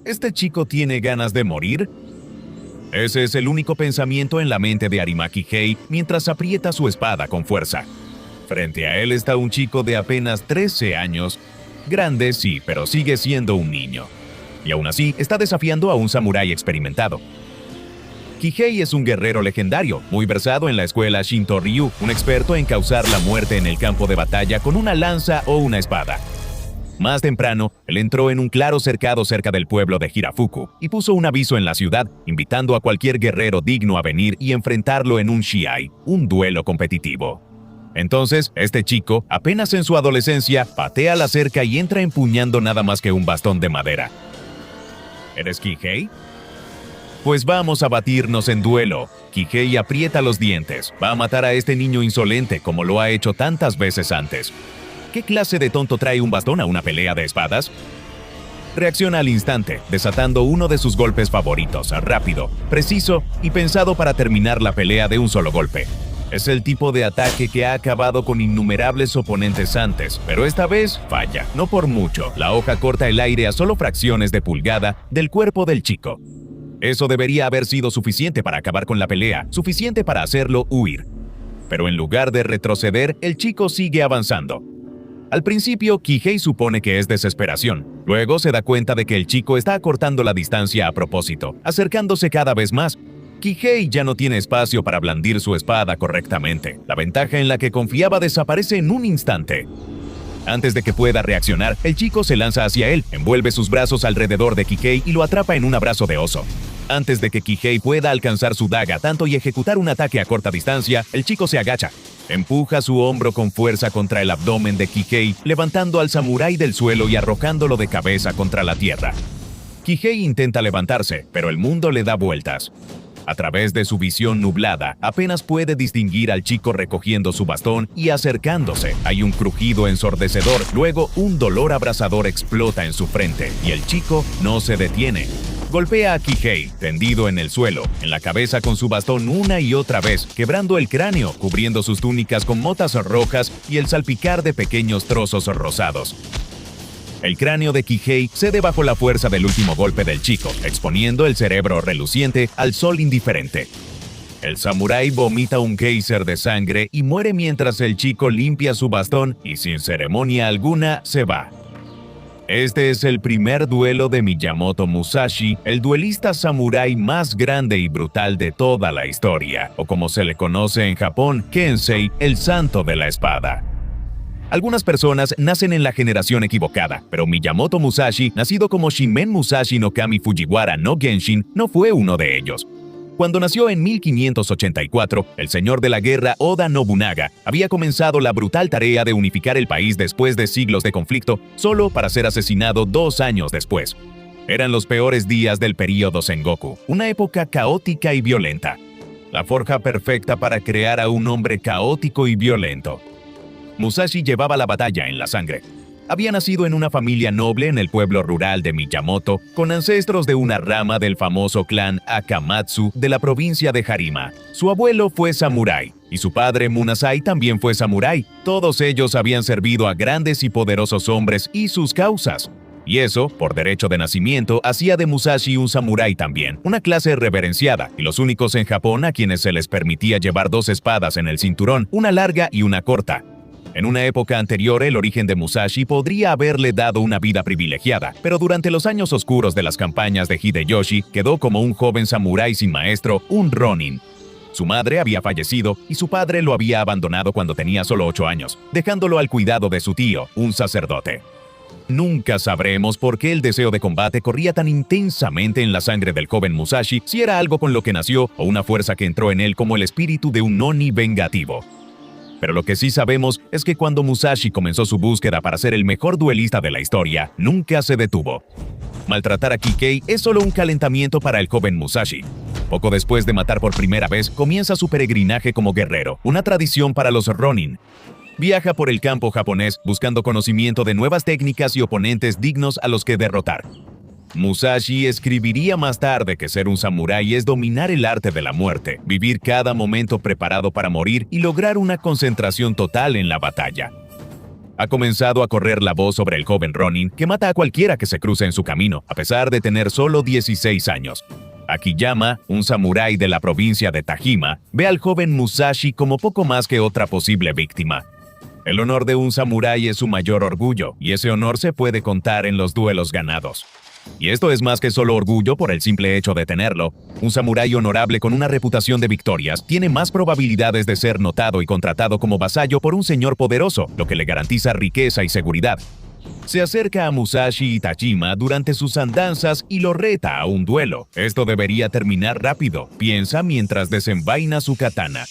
¿Este chico tiene ganas de morir? Ese es el único pensamiento en la mente de Arima Kihei mientras aprieta su espada con fuerza. Frente a él está un chico de apenas 13 años. Grande, sí, pero sigue siendo un niño. Y aún así, está desafiando a un samurái experimentado. Kihei es un guerrero legendario, muy versado en la escuela Shinto-ryu, un experto en causar la muerte en el campo de batalla con una lanza o una espada. Más temprano, él entró en un claro cercado cerca del pueblo de Hirafuku y puso un aviso en la ciudad, invitando a cualquier guerrero digno a venir y enfrentarlo en un shiai, un duelo competitivo. Entonces, este chico, apenas en su adolescencia, patea la cerca y entra empuñando nada más que un bastón de madera. ¿Eres Kihei? Pues vamos a batirnos en duelo. Kihei aprieta los dientes. Va a matar a este niño insolente como lo ha hecho tantas veces antes. ¿Qué clase de tonto trae un bastón a una pelea de espadas? Reacciona al instante, desatando uno de sus golpes favoritos, rápido, preciso y pensado para terminar la pelea de un solo golpe. Es el tipo de ataque que ha acabado con innumerables oponentes antes, pero esta vez falla, no por mucho. La hoja corta el aire a solo fracciones de pulgada del cuerpo del chico. Eso debería haber sido suficiente para acabar con la pelea, suficiente para hacerlo huir. Pero en lugar de retroceder, el chico sigue avanzando. Al principio, Kihei supone que es desesperación. Luego se da cuenta de que el chico está acortando la distancia a propósito, acercándose cada vez más. Kihei ya no tiene espacio para blandir su espada correctamente. La ventaja en la que confiaba desaparece en un instante. Antes de que pueda reaccionar, el chico se lanza hacia él, envuelve sus brazos alrededor de Kihei y lo atrapa en un abrazo de oso. Antes de que Kihei pueda alcanzar su daga tanto y ejecutar un ataque a corta distancia, el chico se agacha. Empuja su hombro con fuerza contra el abdomen de Kihei, levantando al samurái del suelo y arrojándolo de cabeza contra la tierra. Kihei intenta levantarse, pero el mundo le da vueltas. A través de su visión nublada, apenas puede distinguir al chico recogiendo su bastón y acercándose. Hay un crujido ensordecedor, luego un dolor abrasador explota en su frente y el chico no se detiene. Golpea a Kihei, tendido en el suelo, en la cabeza con su bastón una y otra vez, quebrando el cráneo, cubriendo sus túnicas con motas rojas y el salpicar de pequeños trozos rosados. El cráneo de Kihei cede bajo la fuerza del último golpe del chico, exponiendo el cerebro reluciente al sol indiferente. El samurái vomita un geyser de sangre y muere mientras el chico limpia su bastón y sin ceremonia alguna se va. Este es el primer duelo de Miyamoto Musashi, el duelista samurái más grande y brutal de toda la historia, o como se le conoce en Japón, Kensei, el santo de la espada. Algunas personas nacen en la generación equivocada, pero Miyamoto Musashi, nacido como Shimen Musashi no Kami Fujiwara no Genshin, no fue uno de ellos. Cuando nació en 1584, el señor de la guerra Oda Nobunaga había comenzado la brutal tarea de unificar el país después de siglos de conflicto, solo para ser asesinado 2 años después. Eran los peores días del período Sengoku, una época caótica y violenta. La forja perfecta para crear a un hombre caótico y violento. Musashi llevaba la batalla en la sangre. Había nacido en una familia noble en el pueblo rural de Miyamoto, con ancestros de una rama del famoso clan Akamatsu de la provincia de Harima. Su abuelo fue samurái, y su padre Munasai también fue samurái. Todos ellos habían servido a grandes y poderosos hombres y sus causas. Y eso, por derecho de nacimiento, hacía de Musashi un samurái también, una clase reverenciada, y los únicos en Japón a quienes se les permitía llevar 2 espadas en el cinturón, una larga y una corta. En una época anterior, el origen de Musashi podría haberle dado una vida privilegiada, pero durante los años oscuros de las campañas de Hideyoshi, quedó como un joven samurái sin maestro, un ronin. Su madre había fallecido y su padre lo había abandonado cuando tenía solo 8 años, dejándolo al cuidado de su tío, un sacerdote. Nunca sabremos por qué el deseo de combate corría tan intensamente en la sangre del joven Musashi, si era algo con lo que nació o una fuerza que entró en él como el espíritu de un Oni vengativo. Pero lo que sí sabemos es que cuando Musashi comenzó su búsqueda para ser el mejor duelista de la historia, nunca se detuvo. Maltratar a Kihei es solo un calentamiento para el joven Musashi. Poco después de matar por primera vez, comienza su peregrinaje como guerrero, una tradición para los Ronin. Viaja por el campo japonés buscando conocimiento de nuevas técnicas y oponentes dignos a los que derrotar. Musashi escribiría más tarde que ser un samurái es dominar el arte de la muerte, vivir cada momento preparado para morir y lograr una concentración total en la batalla. Ha comenzado a correr la voz sobre el joven Ronin que mata a cualquiera que se cruce en su camino, a pesar de tener solo 16 años. Akiyama, un samurái de la provincia de Tajima, ve al joven Musashi como poco más que otra posible víctima. El honor de un samurái es su mayor orgullo, y ese honor se puede contar en los duelos ganados. Y esto es más que solo orgullo por el simple hecho de tenerlo. Un samurái honorable con una reputación de victorias tiene más probabilidades de ser notado y contratado como vasallo por un señor poderoso, lo que le garantiza riqueza y seguridad. Se acerca a Musashi Itachi durante sus andanzas y lo reta a un duelo. Esto debería terminar rápido, piensa mientras desenvaina su katana.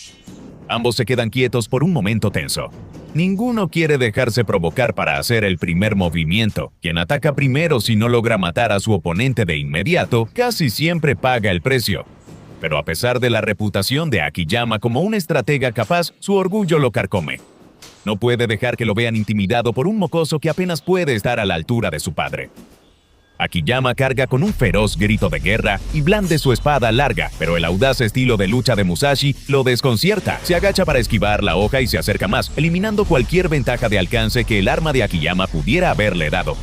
Ambos se quedan quietos por un momento tenso. Ninguno quiere dejarse provocar para hacer el primer movimiento. Quien ataca primero si no logra matar a su oponente de inmediato, casi siempre paga el precio. Pero a pesar de la reputación de Akiyama como un estratega capaz, su orgullo lo carcome. No puede dejar que lo vean intimidado por un mocoso que apenas puede estar a la altura de su padre. Akiyama carga con un feroz grito de guerra y blande su espada larga, pero el audaz estilo de lucha de Musashi lo desconcierta. Se agacha para esquivar la hoja y se acerca más, eliminando cualquier ventaja de alcance que el arma de Akiyama pudiera haberle dado.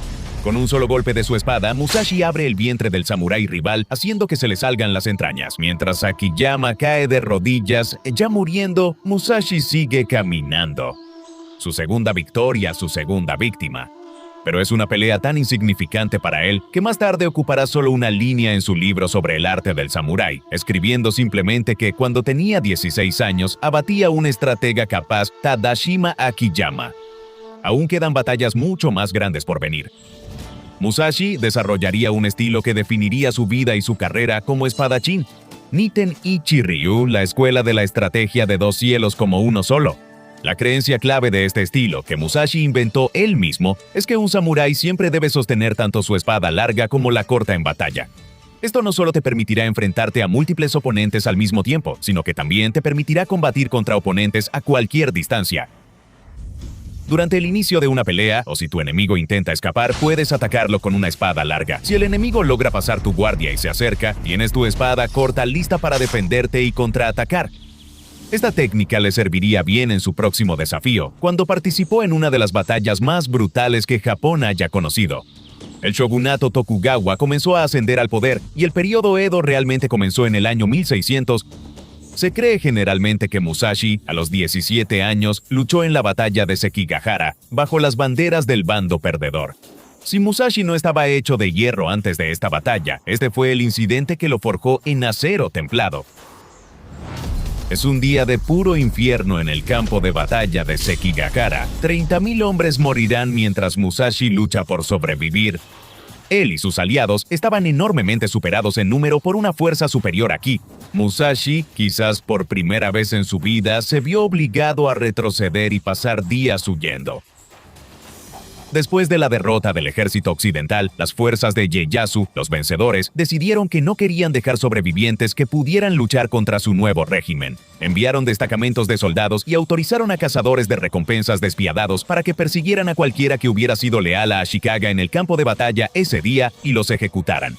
Con un solo golpe de su espada, Musashi abre el vientre del samurái rival, haciendo que se le salgan las entrañas. Mientras Akiyama cae de rodillas, ya muriendo, Musashi sigue caminando. Su segunda victoria, su segunda víctima. Pero es una pelea tan insignificante para él que más tarde ocupará solo una línea en su libro sobre el arte del samurái, escribiendo simplemente que cuando tenía 16 años abatía a un estratega capaz, Tadashima Akiyama. Aún quedan batallas mucho más grandes por venir. Musashi desarrollaría un estilo que definiría su vida y su carrera como espadachín. Niten Ichi Ryu, la escuela de la estrategia de dos cielos como uno solo. La creencia clave de este estilo, que Musashi inventó él mismo, es que un samurái siempre debe sostener tanto su espada larga como la corta en batalla. Esto no solo te permitirá enfrentarte a múltiples oponentes al mismo tiempo, sino que también te permitirá combatir contra oponentes a cualquier distancia. Durante el inicio de una pelea, o si tu enemigo intenta escapar, puedes atacarlo con una espada larga. Si el enemigo logra pasar tu guardia y se acerca, tienes tu espada corta lista para defenderte y contraatacar. Esta técnica le serviría bien en su próximo desafío, cuando participó en una de las batallas más brutales que Japón haya conocido. El shogunato Tokugawa comenzó a ascender al poder y el período Edo realmente comenzó en el año 1600. Se cree generalmente que Musashi, a los 17 años, luchó en la batalla de Sekigahara, bajo las banderas del bando perdedor. Si Musashi no estaba hecho de hierro antes de esta batalla, este fue el incidente que lo forjó en acero templado. Es un día de puro infierno en el campo de batalla de Sekigahara. 30.000 hombres morirán mientras Musashi lucha por sobrevivir. Él y sus aliados estaban enormemente superados en número por una fuerza superior a Ki. Musashi, quizás por primera vez en su vida, se vio obligado a retroceder y pasar días huyendo. Después de la derrota del ejército occidental, las fuerzas de Ieyasu, los vencedores, decidieron que no querían dejar sobrevivientes que pudieran luchar contra su nuevo régimen. Enviaron destacamentos de soldados y autorizaron a cazadores de recompensas despiadados para que persiguieran a cualquiera que hubiera sido leal a Ashikaga en el campo de batalla ese día y los ejecutaran.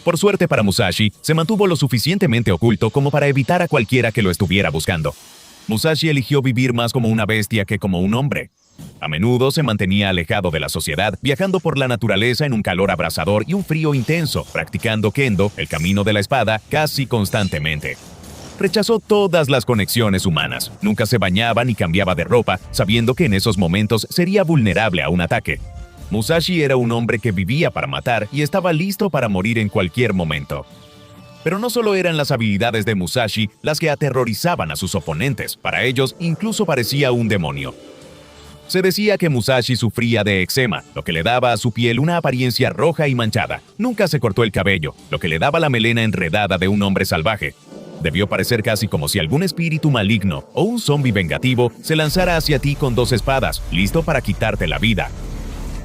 Por suerte para Musashi, se mantuvo lo suficientemente oculto como para evitar a cualquiera que lo estuviera buscando. Musashi eligió vivir más como una bestia que como un hombre. A menudo se mantenía alejado de la sociedad, viajando por la naturaleza en un calor abrasador y un frío intenso, practicando kendo, el camino de la espada, casi constantemente. Rechazó todas las conexiones humanas. Nunca se bañaba ni cambiaba de ropa, sabiendo que en esos momentos sería vulnerable a un ataque. Musashi era un hombre que vivía para matar y estaba listo para morir en cualquier momento. Pero no solo eran las habilidades de Musashi las que aterrorizaban a sus oponentes, para ellos incluso parecía un demonio. Se decía que Musashi sufría de eczema, lo que le daba a su piel una apariencia roja y manchada. Nunca se cortó el cabello, lo que le daba la melena enredada de un hombre salvaje. Debió parecer casi como si algún espíritu maligno o un zombi vengativo se lanzara hacia ti con dos espadas, listo para quitarte la vida.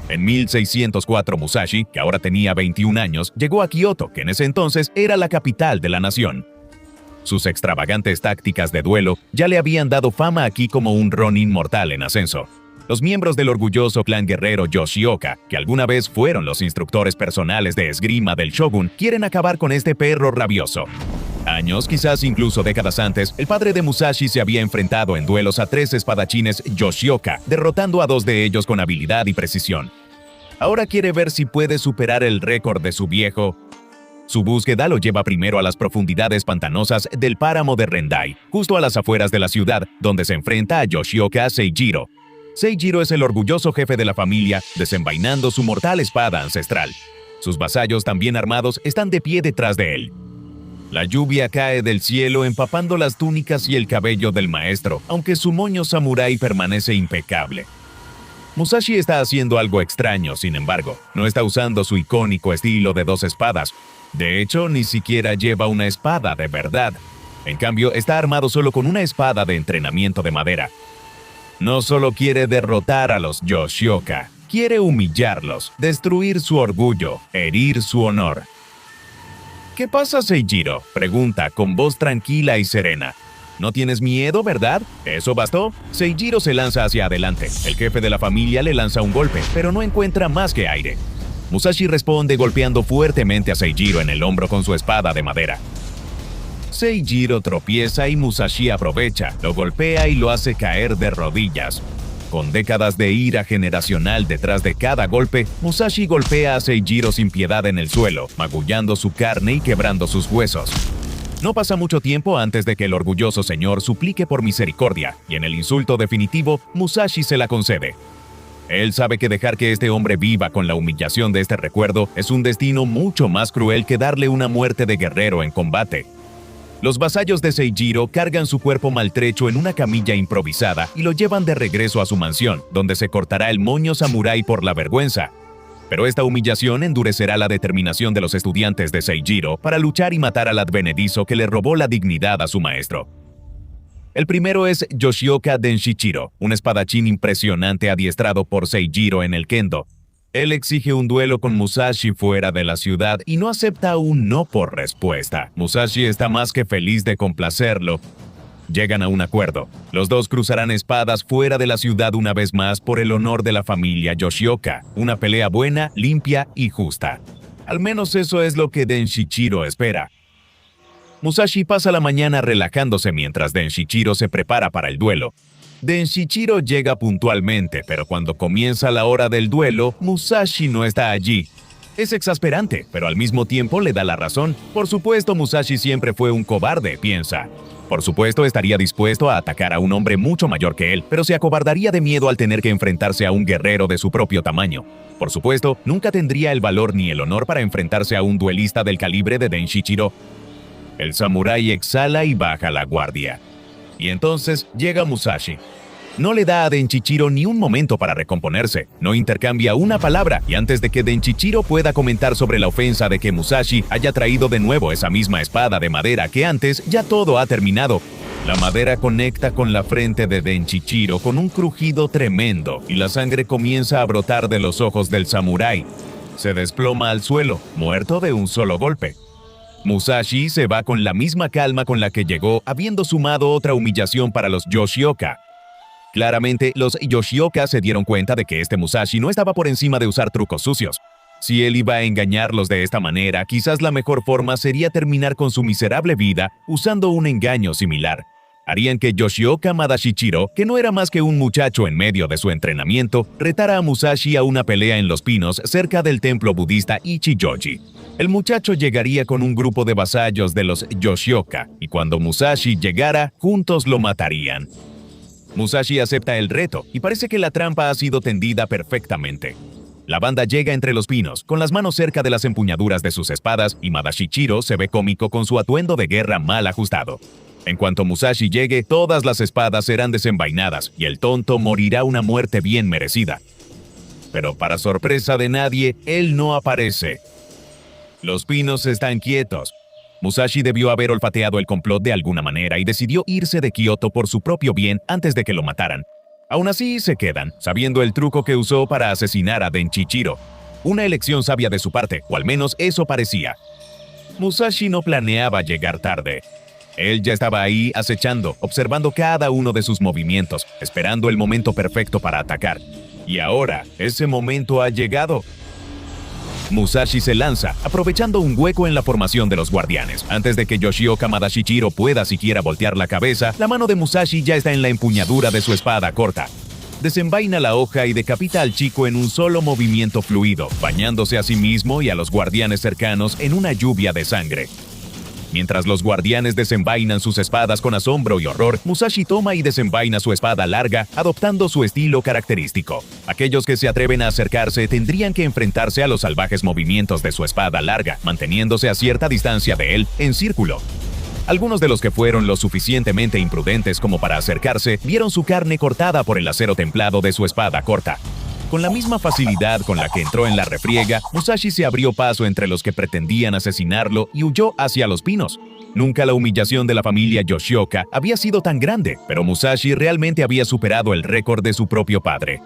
En 1604 Musashi, que ahora tenía 21 años, llegó a Kioto, que en ese entonces era la capital de la nación. Sus extravagantes tácticas de duelo ya le habían dado fama aquí como un ronin mortal en ascenso. Los miembros del orgulloso clan guerrero Yoshioka, que alguna vez fueron los instructores personales de esgrima del shogun, quieren acabar con este perro rabioso. Años, quizás incluso décadas antes, el padre de Musashi se había enfrentado en duelos a 3 espadachines Yoshioka, derrotando a 2 de ellos con habilidad y precisión. Ahora quiere ver si puede superar el récord de su viejo. Su búsqueda lo lleva primero a las profundidades pantanosas del páramo de Rendai, justo a las afueras de la ciudad, donde se enfrenta a Yoshioka Seijiro. Seijiro es el orgulloso jefe de la familia, desenvainando su mortal espada ancestral. Sus vasallos, también armados, están de pie detrás de él. La lluvia cae del cielo empapando las túnicas y el cabello del maestro, aunque su moño samurái permanece impecable. Musashi está haciendo algo extraño, sin embargo. No está usando su icónico estilo de 2 espadas. De hecho, ni siquiera lleva una espada de verdad. En cambio, está armado solo con una espada de entrenamiento de madera. No solo quiere derrotar a los Yoshioka, quiere humillarlos, destruir su orgullo, herir su honor. ¿Qué pasa, Seijiro?, pregunta con voz tranquila y serena. ¿No tienes miedo, verdad? ¿Eso bastó? Seijiro se lanza hacia adelante. El jefe de la familia le lanza un golpe, pero no encuentra más que aire. Musashi responde golpeando fuertemente a Seijiro en el hombro con su espada de madera. Seijiro tropieza y Musashi aprovecha, lo golpea y lo hace caer de rodillas. Con décadas de ira generacional detrás de cada golpe, Musashi golpea a Seijiro sin piedad en el suelo, magullando su carne y quebrando sus huesos. No pasa mucho tiempo antes de que el orgulloso señor suplique por misericordia, y en el insulto definitivo, Musashi se la concede. Él sabe que dejar que este hombre viva con la humillación de este recuerdo es un destino mucho más cruel que darle una muerte de guerrero en combate. Los vasallos de Seijiro cargan su cuerpo maltrecho en una camilla improvisada y lo llevan de regreso a su mansión, donde se cortará el moño samurái por la vergüenza. Pero esta humillación endurecerá la determinación de los estudiantes de Seijiro para luchar y matar al advenedizo que le robó la dignidad a su maestro. El primero es Yoshioka Denshichiro, un espadachín impresionante adiestrado por Seijiro en el kendo. Él exige un duelo con Musashi fuera de la ciudad y no acepta un no por respuesta. Musashi está más que feliz de complacerlo. Llegan a un acuerdo. Los dos cruzarán espadas fuera de la ciudad una vez más por el honor de la familia Yoshioka. Una pelea buena, limpia y justa. Al menos eso es lo que Denshichiro espera. Musashi pasa la mañana relajándose mientras Denshichiro se prepara para el duelo. Denshichiro llega puntualmente, pero cuando comienza la hora del duelo, Musashi no está allí. Es exasperante, pero al mismo tiempo le da la razón. Por supuesto, Musashi siempre fue un cobarde, piensa. Por supuesto, estaría dispuesto a atacar a un hombre mucho mayor que él, pero se acobardaría de miedo al tener que enfrentarse a un guerrero de su propio tamaño. Por supuesto, nunca tendría el valor ni el honor para enfrentarse a un duelista del calibre de Denshichiro. El samurái exhala y baja la guardia. Y entonces llega Musashi. No le da a Denshichiro ni un momento para recomponerse, no intercambia una palabra, y antes de que Denshichiro pueda comentar sobre la ofensa de que Musashi haya traído de nuevo esa misma espada de madera que antes, ya todo ha terminado. La madera conecta con la frente de Denshichiro con un crujido tremendo, y la sangre comienza a brotar de los ojos del samurái. Se desploma al suelo, muerto de un solo golpe. Musashi se va con la misma calma con la que llegó, habiendo sumado otra humillación para los Yoshioka. Claramente, los Yoshioka se dieron cuenta de que este Musashi no estaba por encima de usar trucos sucios. Si él iba a engañarlos de esta manera, quizás la mejor forma sería terminar con su miserable vida usando un engaño similar. Harían que Yoshioka Madashichiro, que no era más que un muchacho en medio de su entrenamiento, retara a Musashi a una pelea en los pinos cerca del templo budista Ichijoji. El muchacho llegaría con un grupo de vasallos de los Yoshioka, y cuando Musashi llegara, juntos lo matarían. Musashi acepta el reto, y parece que la trampa ha sido tendida perfectamente. La banda llega entre los pinos, con las manos cerca de las empuñaduras de sus espadas, y Madashichiro se ve cómico con su atuendo de guerra mal ajustado. En cuanto Musashi llegue, todas las espadas serán desenvainadas, y el tonto morirá una muerte bien merecida. Pero para sorpresa de nadie, él no aparece. Los pinos están quietos. Musashi debió haber olfateado el complot de alguna manera y decidió irse de Kioto por su propio bien antes de que lo mataran. Aún así, se quedan, sabiendo el truco que usó para asesinar a Denshichiro. Una elección sabia de su parte, o al menos eso parecía. Musashi no planeaba llegar tarde. Él ya estaba ahí acechando, observando cada uno de sus movimientos, esperando el momento perfecto para atacar. Y ahora, ese momento ha llegado. Musashi se lanza, aprovechando un hueco en la formación de los guardianes. Antes de que Yoshioka Madashijiro pueda siquiera voltear la cabeza, la mano de Musashi ya está en la empuñadura de su espada corta. Desenvaina la hoja y decapita al chico en un solo movimiento fluido, bañándose a sí mismo y a los guardianes cercanos en una lluvia de sangre. Mientras los guardianes desenvainan sus espadas con asombro y horror, Musashi toma y desenvaina su espada larga, adoptando su estilo característico. Aquellos que se atreven a acercarse tendrían que enfrentarse a los salvajes movimientos de su espada larga, manteniéndose a cierta distancia de él, en círculo. Algunos de los que fueron lo suficientemente imprudentes como para acercarse, vieron su carne cortada por el acero templado de su espada corta. Con la misma facilidad con la que entró en la refriega, Musashi se abrió paso entre los que pretendían asesinarlo y huyó hacia los pinos. Nunca la humillación de la familia Yoshioka había sido tan grande, pero Musashi realmente había superado el récord de su propio padre.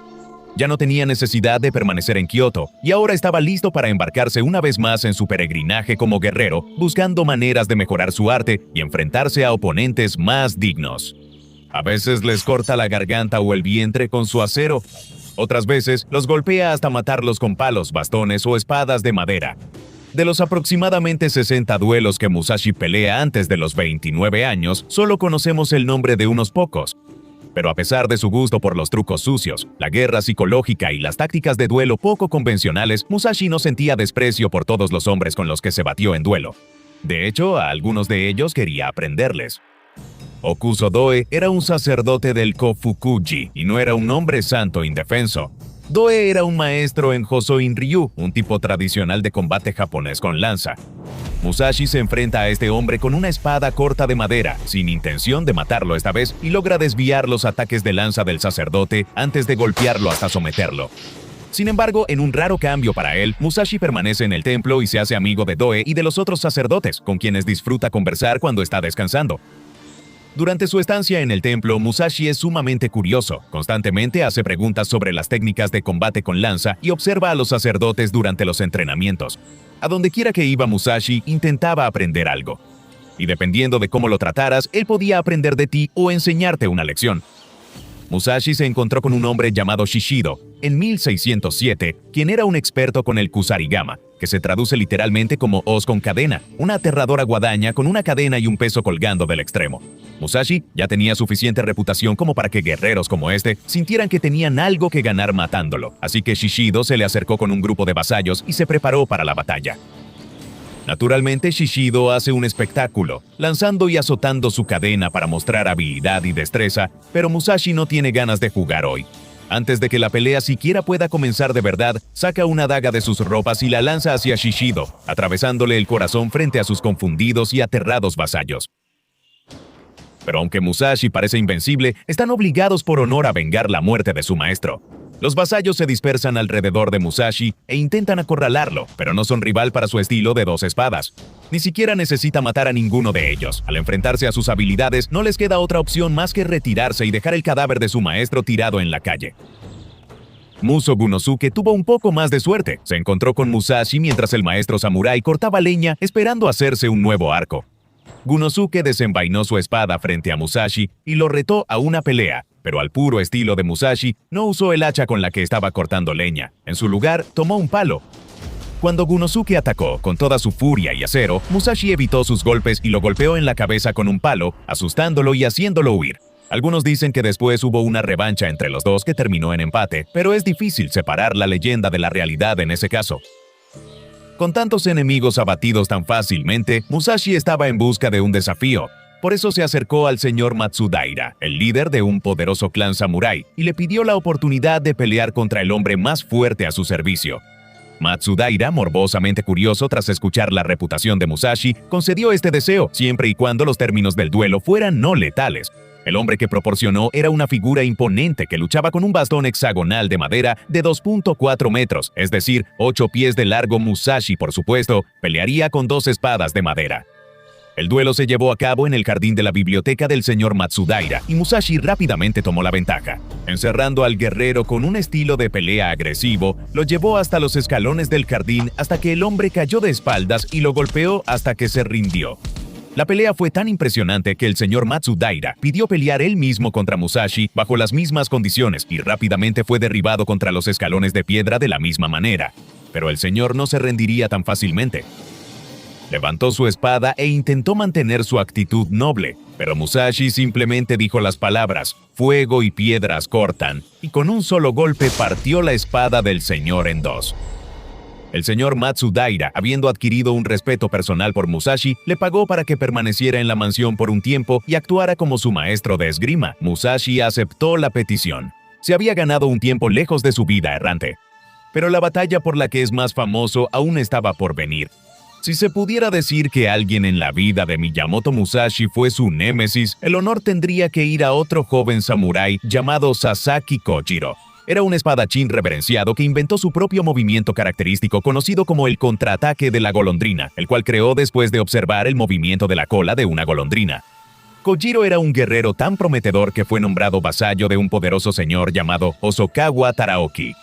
Ya no tenía necesidad de permanecer en Kioto, y ahora estaba listo para embarcarse una vez más en su peregrinaje como guerrero, buscando maneras de mejorar su arte y enfrentarse a oponentes más dignos. A veces les corta la garganta o el vientre con su acero. Otras veces los golpea hasta matarlos con palos, bastones o espadas de madera. De los aproximadamente 60 duelos que Musashi pelea antes de los 29 años, solo conocemos el nombre de unos pocos. Pero a pesar de su gusto por los trucos sucios, la guerra psicológica y las tácticas de duelo poco convencionales, Musashi no sentía desprecio por todos los hombres con los que se batió en duelo. De hecho, a algunos de ellos quería aprenderles. Okuso Doe era un sacerdote del Kofukuji y no era un hombre santo indefenso. Doe era un maestro en Hosoin Ryu, un tipo tradicional de combate japonés con lanza. Musashi se enfrenta a este hombre con una espada corta de madera, sin intención de matarlo esta vez, y logra desviar los ataques de lanza del sacerdote antes de golpearlo hasta someterlo. Sin embargo, en un raro cambio para él, Musashi permanece en el templo y se hace amigo de Doe y de los otros sacerdotes, con quienes disfruta conversar cuando está descansando. Durante su estancia en el templo, Musashi es sumamente curioso. Constantemente hace preguntas sobre las técnicas de combate con lanza y observa a los sacerdotes durante los entrenamientos. A donde quiera que iba Musashi, intentaba aprender algo. Y dependiendo de cómo lo trataras, él podía aprender de ti o enseñarte una lección. Musashi se encontró con un hombre llamado Shishido en 1607, quien era un experto con el kusarigama, que se traduce literalmente como hoz con cadena, una aterradora guadaña con una cadena y un peso colgando del extremo. Musashi ya tenía suficiente reputación como para que guerreros como este sintieran que tenían algo que ganar matándolo, así que Shishido se le acercó con un grupo de vasallos y se preparó para la batalla. Naturalmente, Shishido hace un espectáculo, lanzando y azotando su cadena para mostrar habilidad y destreza, pero Musashi no tiene ganas de jugar hoy. Antes de que la pelea siquiera pueda comenzar de verdad, saca una daga de sus ropas y la lanza hacia Shishido, atravesándole el corazón frente a sus confundidos y aterrados vasallos. Pero aunque Musashi parece invencible, están obligados por honor a vengar la muerte de su maestro. Los vasallos se dispersan alrededor de Musashi e intentan acorralarlo, pero no son rival para su estilo de dos espadas. Ni siquiera necesita matar a ninguno de ellos. Al enfrentarse a sus habilidades, no les queda otra opción más que retirarse y dejar el cadáver de su maestro tirado en la calle. Muso Gunosuke tuvo un poco más de suerte. Se encontró con Musashi mientras el maestro samurái cortaba leña esperando hacerse un nuevo arco. Gunosuke desenvainó su espada frente a Musashi y lo retó a una pelea, pero al puro estilo de Musashi, no usó el hacha con la que estaba cortando leña. En su lugar, tomó un palo. Cuando Gunosuke atacó con toda su furia y acero, Musashi evitó sus golpes y lo golpeó en la cabeza con un palo, asustándolo y haciéndolo huir. Algunos dicen que después hubo una revancha entre los dos que terminó en empate, pero es difícil separar la leyenda de la realidad en ese caso. Con tantos enemigos abatidos tan fácilmente, Musashi estaba en busca de un desafío. Por eso se acercó al señor Matsudaira, el líder de un poderoso clan samurái, y le pidió la oportunidad de pelear contra el hombre más fuerte a su servicio. Matsudaira, morbosamente curioso tras escuchar la reputación de Musashi, concedió este deseo, siempre y cuando los términos del duelo fueran no letales. El hombre que proporcionó era una figura imponente que luchaba con un bastón hexagonal de madera de 2.4 metros, es decir, 8 pies de largo. Musashi, por supuesto, pelearía con 2 espadas de madera. El duelo se llevó a cabo en el jardín de la biblioteca del señor Matsudaira, y Musashi rápidamente tomó la ventaja. Encerrando al guerrero con un estilo de pelea agresivo, lo llevó hasta los escalones del jardín hasta que el hombre cayó de espaldas y lo golpeó hasta que se rindió. La pelea fue tan impresionante que el señor Matsudaira pidió pelear él mismo contra Musashi bajo las mismas condiciones y rápidamente fue derribado contra los escalones de piedra de la misma manera. pero el señor no se rendiría tan fácilmente. Levantó su espada e intentó mantener su actitud noble, pero Musashi simplemente dijo las palabras «fuego y piedras cortan», y con un solo golpe partió la espada del señor en dos. El señor Matsudaira, habiendo adquirido un respeto personal por Musashi, le pagó para que permaneciera en la mansión por un tiempo y actuara como su maestro de esgrima. Musashi aceptó la petición. Se había ganado un tiempo lejos de su vida errante. Pero la batalla por la que es más famoso aún estaba por venir. Si se pudiera decir que alguien en la vida de Miyamoto Musashi fue su némesis, el honor tendría que ir a otro joven samurái llamado Sasaki Kojiro. Era un espadachín reverenciado que inventó su propio movimiento característico conocido como el contraataque de la golondrina, el cual creó después de observar el movimiento de la cola de una golondrina. Kojiro era un guerrero tan prometedor que fue nombrado vasallo de un poderoso señor llamado Hosokawa Taraoki.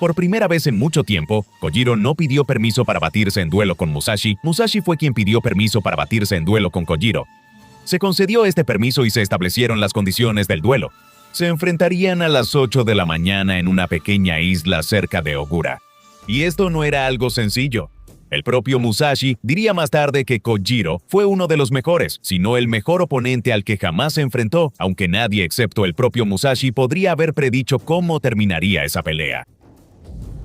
Por primera vez en mucho tiempo, Kojiro no pidió permiso para batirse en duelo con Musashi. Musashi fue quien pidió permiso para batirse en duelo con Kojiro. Se concedió este permiso y se establecieron las condiciones del duelo. Se enfrentarían a las 8 de la mañana en una pequeña isla cerca de Ogura. Y esto no era algo sencillo. El propio Musashi diría más tarde que Kojiro fue uno de los mejores, si no el mejor oponente al que jamás se enfrentó, aunque nadie excepto el propio Musashi podría haber predicho cómo terminaría esa pelea.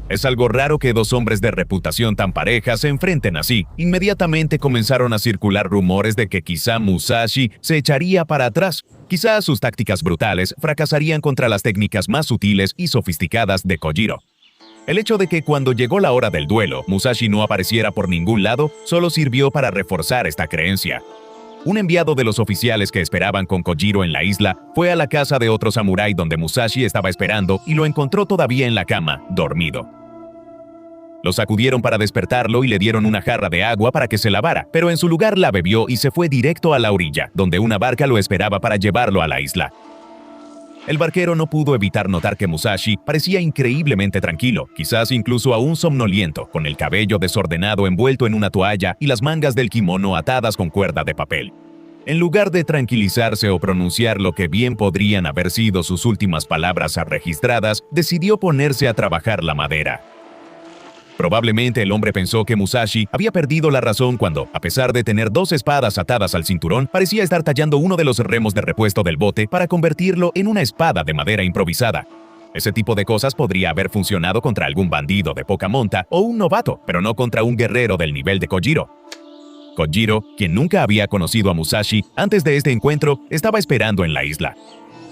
Es algo raro que dos hombres de reputación tan pareja se enfrenten así. Inmediatamente comenzaron a circular rumores de que quizá Musashi se echaría para atrás. Quizá sus tácticas brutales fracasarían contra las técnicas más sutiles y sofisticadas de Kojiro. El hecho de que cuando llegó la hora del duelo, Musashi no apareciera por ningún lado, solo sirvió para reforzar esta creencia. Un enviado de los oficiales que esperaban con Kojiro en la isla fue a la casa de otro samurái donde Musashi estaba esperando y lo encontró todavía en la cama, dormido. Lo sacudieron para despertarlo y le dieron una jarra de agua para que se lavara, pero en su lugar la bebió y se fue directo a la orilla, donde una barca lo esperaba para llevarlo a la isla. El barquero no pudo evitar notar que Musashi parecía increíblemente tranquilo, quizás incluso aún somnoliento, con el cabello desordenado envuelto en una toalla y las mangas del kimono atadas con cuerda de papel. En lugar de tranquilizarse o pronunciar lo que bien podrían haber sido sus últimas palabras registradas, decidió ponerse a trabajar la madera. Probablemente el hombre pensó que Musashi había perdido la razón cuando, a pesar de tener dos espadas atadas al cinturón, parecía estar tallando uno de los remos de repuesto del bote para convertirlo en una espada de madera improvisada. Ese tipo de cosas podría haber funcionado contra algún bandido de poca monta o un novato, pero no contra un guerrero del nivel de Kojiro. Kojiro, quien nunca había conocido a Musashi antes de este encuentro, estaba esperando en la isla.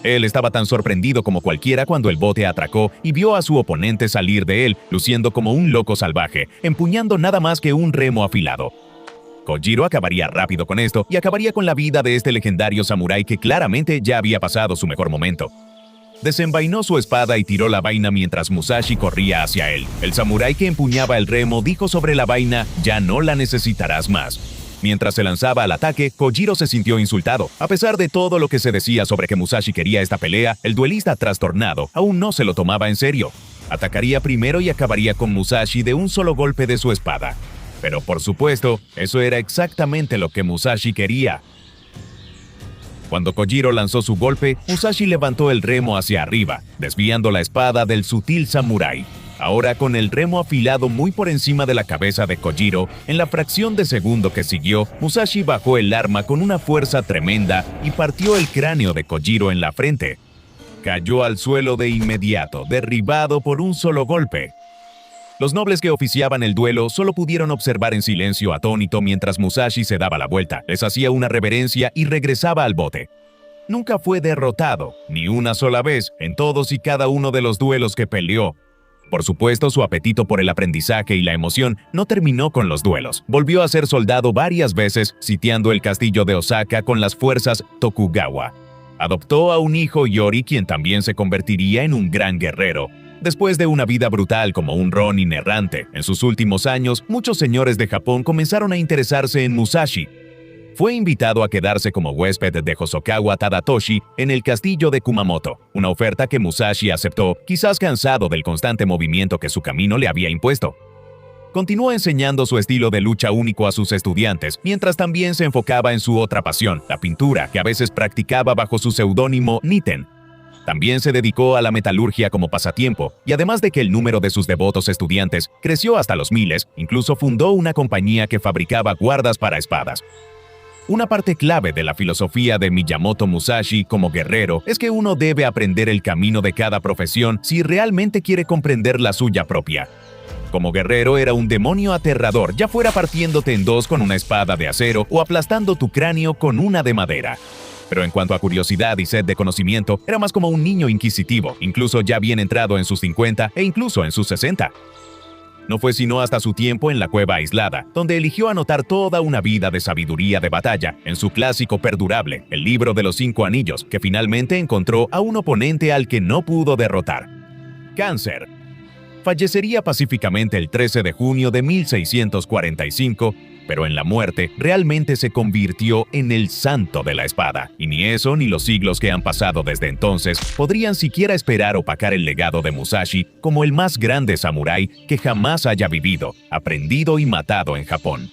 Él estaba tan sorprendido como cualquiera cuando el bote atracó y vio a su oponente salir de él, luciendo como un loco salvaje, empuñando nada más que un remo afilado. Kojiro acabaría rápido con esto y acabaría con la vida de este legendario samurái que claramente ya había pasado su mejor momento. Desenvainó su espada y tiró la vaina mientras Musashi corría hacia él. El samurái que empuñaba el remo dijo sobre la vaina: «Ya no la necesitarás más». Mientras se lanzaba al ataque, Kojiro se sintió insultado. A pesar de todo lo que se decía sobre que Musashi quería esta pelea, el duelista trastornado aún no se lo tomaba en serio. Atacaría primero y acabaría con Musashi de un solo golpe de su espada. Pero por supuesto, eso era exactamente lo que Musashi quería. Cuando Kojiro lanzó su golpe, Musashi levantó el remo hacia arriba, desviando la espada del sutil samurái. Ahora, con el remo afilado muy por encima de la cabeza de Kojiro, en la fracción de segundo que siguió, Musashi bajó el arma con una fuerza tremenda y partió el cráneo de Kojiro en la frente. Cayó al suelo de inmediato, derribado por un solo golpe. Los nobles que oficiaban el duelo solo pudieron observar en silencio atónito mientras Musashi se daba la vuelta, les hacía una reverencia y regresaba al bote. Nunca fue derrotado, ni una sola vez, en todos y cada uno de los duelos que peleó. Por supuesto, su apetito por el aprendizaje y la emoción no terminó con los duelos. Volvió a ser soldado varias veces, sitiando el castillo de Osaka con las fuerzas Tokugawa. Adoptó a un hijo, Yori, quien también se convertiría en un gran guerrero. Después de una vida brutal como un ronin errante, en sus últimos años, muchos señores de Japón comenzaron a interesarse en Musashi. Fue invitado a quedarse como huésped de Hosokawa Tadatoshi en el castillo de Kumamoto, una oferta que Musashi aceptó, quizás cansado del constante movimiento que su camino le había impuesto. Continuó enseñando su estilo de lucha único a sus estudiantes, mientras también se enfocaba en su otra pasión, la pintura, que a veces practicaba bajo su seudónimo Niten. También se dedicó a la metalurgia como pasatiempo, y además de que el número de sus devotos estudiantes creció hasta los miles, incluso fundó una compañía que fabricaba guardas para espadas. Una parte clave de la filosofía de Miyamoto Musashi como guerrero es que uno debe aprender el camino de cada profesión si realmente quiere comprender la suya propia. Como guerrero era un demonio aterrador, ya fuera partiéndote en dos con una espada de acero o aplastando tu cráneo con una de madera. Pero en cuanto a curiosidad y sed de conocimiento, era más como un niño inquisitivo, incluso ya bien entrado en sus 50 e incluso en sus 60. No fue sino hasta su tiempo en la cueva aislada, donde eligió anotar toda una vida de sabiduría de batalla en su clásico perdurable, el Libro de los 5 Anillos, que finalmente encontró a un oponente al que no pudo derrotar. Cáncer. Fallecería pacíficamente el 13 de junio de 1645, pero en la muerte realmente se convirtió en el santo de la espada, y ni eso ni los siglos que han pasado desde entonces podrían siquiera esperar opacar el legado de Musashi como el más grande samurái que jamás haya vivido, aprendido y matado en Japón.